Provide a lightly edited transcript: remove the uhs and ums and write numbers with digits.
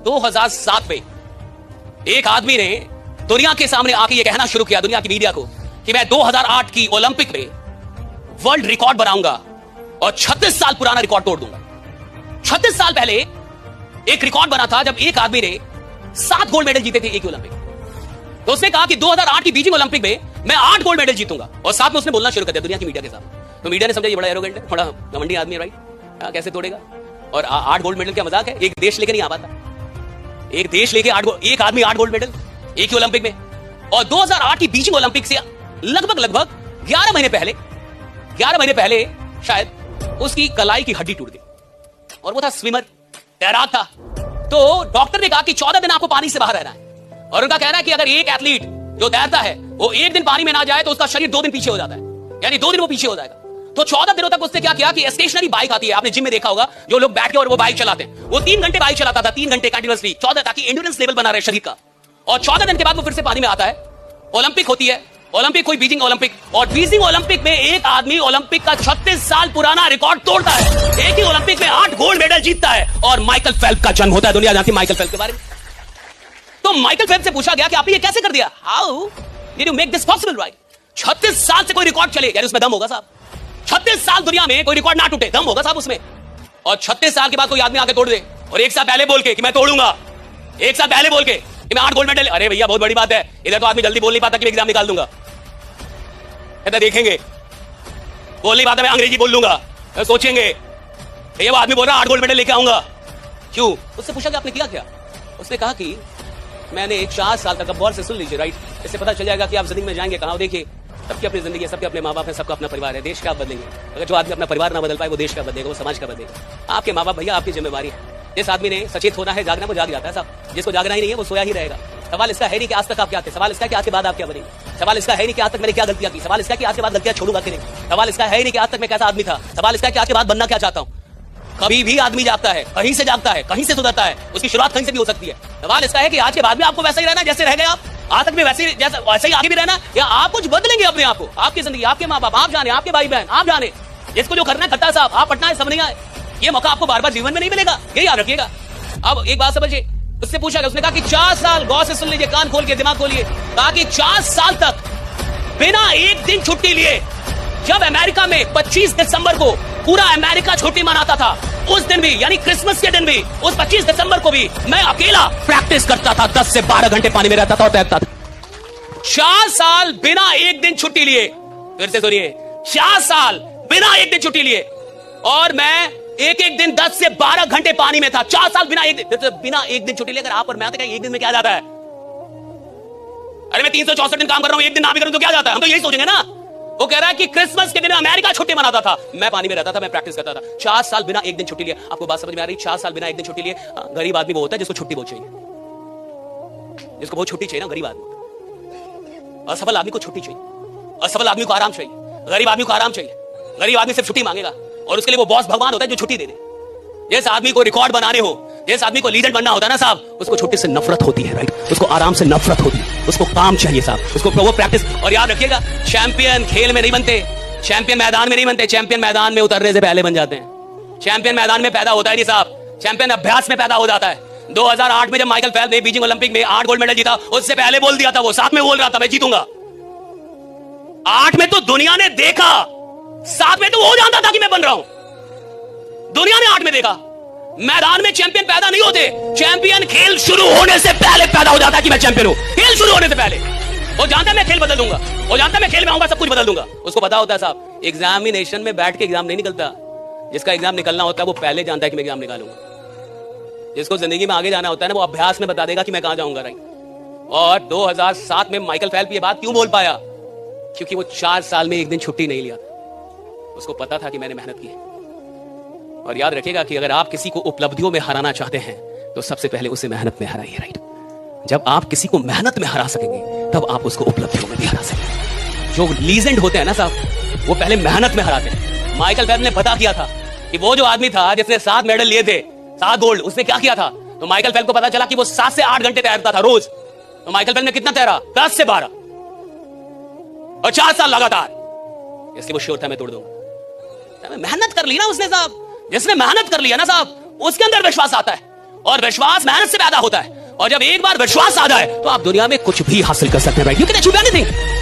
2007 में एक आदमी ने दुनिया के सामने आके ये कहना शुरू किया, दुनिया की मीडिया को, कि मैं 2008 की ओलंपिक में वर्ल्ड रिकॉर्ड बनाऊंगा और 36 साल पुराना रिकॉर्ड तोड़ दूंगा। 36 साल पहले एक रिकॉर्ड बना था जब एक आदमी ने 7 गोल्ड मेडल जीते थे एक ही ओलंपिक। तो उसने कहा कि 2008 की बीजिंग ओलंपिक में मैं 8 गोल्ड मेडल जीतूंगा, और साथ में उसने बोलना शुरू कर दिया दुनिया की मीडिया के साथ। तो मीडिया ने समझा ये बड़ा एरोगेंट है, बड़ा घमंडी आदमी है, राइट, कैसे तोड़ेगा। और 8 गोल्ड मेडल क्या मजाक है, एक देश लेके नहीं आ पाता, एक देश लेके एक आदमी 8 गोल्ड मेडल एक ही ओलंपिक में। और 2008 की बीजिंग ओलंपिक से लगभग 11 महीने पहले शायद उसकी कलाई की हड्डी टूट गई, और वो था स्विमर, तैराक था। तो डॉक्टर ने कहा कि 14 दिन आपको पानी से बाहर रहना है, और उनका कहना है कि अगर एक एथलीट जो तैरता है वो एक दिन पानी में ना जाए तो उसका शरीर 2 दिन पीछे हो जाता है, यानी 2 दिन वो पीछे हो जाएगा। तो 14 दिनों तक उसने क्या किया कि स्टेशनरी बाइक आती है, आपने जिम में देखा होगा, जो लोग बैठ के और वो बाइक चलाते हैं, वो 3 घंटे बाइक चलाता था, 3 घंटे कंटिन्यूअसली, 14, ताकि एंड्योरेंस लेवल बना रहे शरीर का। और 14 दिन के बाद वो फिर से पानी में आता है। ओलंपिक होती है, ओलंपिक कोई बीजिंग ओलंपिक, और बीजिंग ओलंपिक में एक आदमी ओलंपिक का 36 साल पुराना रिकॉर्ड तोड़ता है, एक ही ओलंपिक में 8 गोल्ड मेडल जीतता है, और माइकल फेल्प्स का जन्म होता है। दुनिया जानती है माइकल फेल्प्स के बारे में। तो माइकल फेल्प्स से पूछा गया कि आपने ये कैसे कर दिया, how did you make this possible, right. 36 साल से कोई रिकॉर्ड चले, यानी उसमें दम होगा साहब। 36 साल दुनिया में कोई रिकॉर्ड ना टूटे, दम होगा साहब उसमें। और 36 साल के बाद कोई आदमी आके तोड़ दे, और एक साल पहले बोल के कि मैं तोड़ूंगा, एक साल पहले बोल के कि मैं 8 गोल्ड मेडल, अरे भैया बहुत बड़ी बात है। इधर तो आदमी जल्दी बोल नहीं पाता कि मैं एग्जाम निकाल दूंगा, इधर देखेंगे, बोल नहीं पाता मैं अंग्रेजी बोल लूंगा, सोचेंगे ये वो आदमी बोल रहा 8 गोल्ड मेडल लेके आऊंगा, क्यों। उससे पूछा कि आपने किया क्या, उसने कहा कि मैंने 4 साल तक, अब गौर से सुन लीजिए, राइट, इससे पता चल जाएगा कि आप जिंदगी में जाएंगे कहां। देखिए, सबकी अपनी जिंदगी है, सबके अपने माँ बाप है, सबका अपना परिवार है। देश का आप बदलेंगे, अगर जो आदमी अपना परिवार ना बदल पाए वो देश का बदलेगा, वो समाज का बदलेगा। आपके माँ बाप भैया आपकी जिम्मेवारी है। जिस आदमी ने सचेत होना है, जागना, वो जाग जाता है साहब। जिसको जागना ही नहीं है वो सोया ही रहेगा। सवाल इसका है नहीं कि आज तक आप क्या थे, सवाल इसका है कि आज के बाद आप क्या बनेंगे। सवाल इसका है नहीं कि आज तक मैंने क्या गलतियां की, सवाल इसका है कि आज के बाद गलतियां छोड़ूंगा कि नहीं। सवाल इसका है नहीं कि आज तक मैं कैसा आदमी था, सवाल इसका है कि आज के बाद बनना क्या चाहता हूं। कभी भी आदमी जागता है, कहीं से जागता है, कहीं से सुधरता है, उसकी शुरुआत कहीं से भी हो सकती है। सवाल इसका है कि आज के बाद में आपको वैसा ही रहना जैसे रह गए आप, आज तक भी वैसे ही आगे भी रहना, या आप कुछ बदलेंगे अपने आप को, आपकी जिंदगी, आपके माँ बाप आप जाने, आपके भाई बहन आप जाने। जिसको जो करना है खट्टा साहब, आप पटना है, सब नहीं आए। ये मौका आपको बार बार जीवन में नहीं मिलेगा, ये याद रखिएगा। अब एक बात समझिए, उससे पूछा गया, उसने कहा कि 4 साल, गौर से सुन लीजिए, कान खोल के, दिमाग खोलिए, कहा कि 4 साल तक बिना एक दिन छुट्टी लिए, जब अमेरिका में 25 दिसंबर को पूरा अमेरिका छुट्टी मनाता था, उस दिन भी, यानी क्रिसमस के दिन भी, उस 25 दिसंबर को भी मैं अकेला प्रैक्टिस करता था, 10 से 12 घंटे पानी में रहता था और तैरता था। 4 साल बिना एक दिन छुट्टी लिए, फिर से सुनिए, 4 साल बिना एक दिन छुट्टी लिए, और मैं एक दिन 10 से 12 घंटे पानी में था। 4 साल बिना एक दिन छुट्टी लेकर आप और मैं आते, एक दिन में क्या जाता है। अरे मैं 364 दिन काम कर रहा हूं, एक दिन ना भी करूं तो क्या जाता है, हम तो यही सोचेंगे ना। वो कह रहा है कि क्रिसमस के दिन अमेरिका छुट्टी मनाता था, मैं पानी में रहता था, मैं प्रैक्टिस करता था। 4 साल बिना एक दिन छुट्टी लिए। आपको बात समझ में आ रही? 4 साल बिना एक दिन छुट्टी लिए। गरीब आदमी वो होता है जिसको छुट्टी बहुत चाहिए, जिसको बहुत छुट्टी चाहिए ना, गरीब आदमी। असफल आदमी को छुट्टी चाहिए, असफल आदमी को आराम चाहिए, गरीब आदमी को आराम चाहिए। गरीब आदमी सिर्फ छुट्टी मांगेगा, और उसके लिए वो बॉस भगवान होता है जो छुट्टी दे दे। जिस आदमी को रिकॉर्ड बनाने हो, जिस आदमी को लीजेंड बनना होता है ना साहब, उसको छुट्टी से नफरत होती है, राइट, उसको आराम से नफरत होती है, उसको काम चाहिए साहब, उसको वो प्रैक्टिस। और याद रखिएगा, चैंपियन खेल में नहीं बनते, चैंपियन मैदान में नहीं बनते, चैंपियन मैदान में उतरने से पहले बन जाते हैं। चैंपियन मैदान में पैदा होता है नहीं साहब, चैंपियन अभ्यास में पैदा हो जाता है। 2008 में जब माइकल फेल्प्स ने बीजिंग ओलंपिक में 8 गोल्ड मेडल जीता, उससे पहले बोल दिया था, वो 7 में बोल रहा था मैं जीतूंगा। 8 में तो दुनिया ने देखा, 7 में तो वो जानता था कि मैं बन रहा हूं। दुनिया ने 8 में देखा। मैदान में चैंपियन पैदा नहीं होते, चैंपियन खेल शुरू होने से पहले पैदा हो जाता है कि मैं चैंपियन हूं। खेल शुरू होने से पहले वो जानता है मैं खेल बदल दूंगा, वो जानता है मैं खेल में आऊंगा सब कुछ बदल दूंगा। उसको पता होता है साहब, एग्जामिनेशन में बैठ के एग्जाम नहीं निकलता, जिसका एग्जाम निकलना होता है वो पहले जानता है कि मैं एग्जाम निकालूंगा। जिसको जिंदगी में आगे जाना होता है ना, वो अभ्यास में बता देगा कि मैं कहां जाऊंगा, राइट। और 2007 में माइकल फेल्प्स ये बात क्यों बोल पाया, क्योंकि वो 4 साल में एक दिन छुट्टी नहीं लिया था। उसको पता था कि मैंने मेहनत की है। और याद रखिएगा कि अगर आप किसी को उपलब्धियों में हराना चाहते हैं तो सबसे पहले उसे मेहनत में हराइए, राइट। जब आप किसी को मेहनत में हरा सकेंगे तब आप उसको उपलब्धियों में भी हरा सकेंगे। जो लीजेंड होते हैं ना साहब, वो पहले मेहनत में हराते हैं। माइकल फेल्प्स ने पता किया था कि वो जो आदमी था जिसने 7 मेडल लिए थे, 7 गोल्ड, उसने क्या किया था। तो माइकल फेल्प्स को पता चला कि वो 7 से 8 घंटे तैरता था रोज। तो माइकल फेल्प्स ने कितना तैरा, 10 से 12 और 4 साल लगातार। इसलिए वो श्योर था मैं तोड़ दूंगा। मेहनत कर ली ना उसने साहब, जिसने मेहनत कर लिया ना साहब, उसके अंदर विश्वास आता है, और विश्वास मेहनत से पैदा होता है, और जब एक बार विश्वास आ जाए तो आप दुनिया में कुछ भी हासिल कर सकते हैं। You can achieve anything.